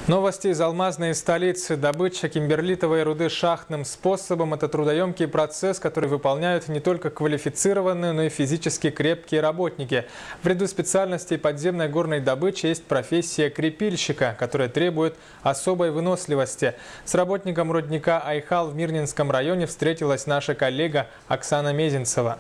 Новости из алмазной столицы. Добыча кимберлитовой руды шахтным способом – это трудоемкий процесс, который выполняют не только квалифицированные, но и физически крепкие работники. В ряду специальностей подземной горной добычи есть профессия крепильщика, которая требует особой выносливости. С работником рудника Айхал в Мирнинском районе встретилась наша коллега Оксана Мезенцева.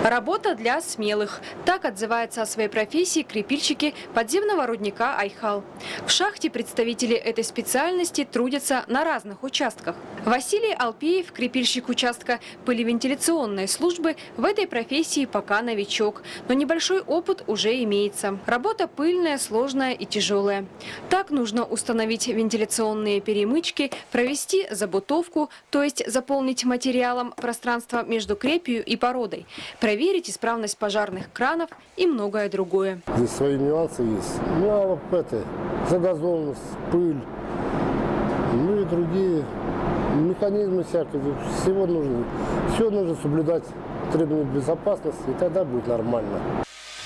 Работа для смелых. Так отзываются о своей профессии крепильщики подземного рудника Айхал. В шахте представители этой специальности трудятся на разных участках. Василий Алпеев, крепильщик участка пылевентиляционной службы, в этой профессии пока новичок, но небольшой опыт уже имеется. Работа пыльная, сложная и тяжелая. Так нужно установить вентиляционные перемычки, провести забутовку, то есть заполнить материалом пространство между крепью и породой, проверить исправность пожарных кранов и многое другое. Здесь свои нюансы есть. Ну, а загазованность, пыль, ну и другие механизмы всякие. Всего нужно. Все нужно соблюдать требования безопасности, и тогда будет нормально.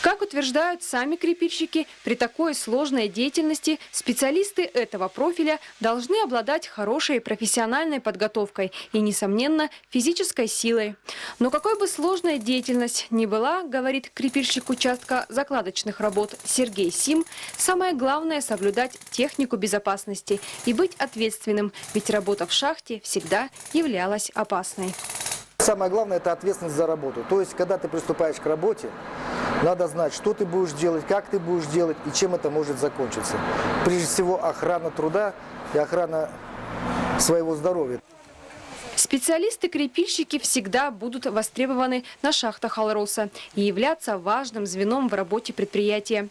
Как утверждают сами крепильщики, при такой сложной деятельности специалисты этого профиля должны обладать хорошей профессиональной подготовкой и, несомненно, физической силой. Но какой бы сложная деятельность ни была, говорит крепильщик участка закладочных работ Сергей Сим, самое главное – соблюдать технику безопасности и быть ответственным, ведь работа в шахте всегда являлась опасной. Самое главное – это ответственность за работу. То есть, когда ты приступаешь к работе, надо знать, что ты будешь делать, как ты будешь делать и чем это может закончиться. Прежде всего, охрана труда и охрана своего здоровья. Специалисты-крепильщики всегда будут востребованы на шахтах Алроса и являться важным звеном в работе предприятия.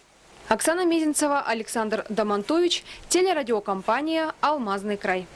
Оксана Мезенцева, Александр Домонтович, телерадиокомпания «Алмазный край».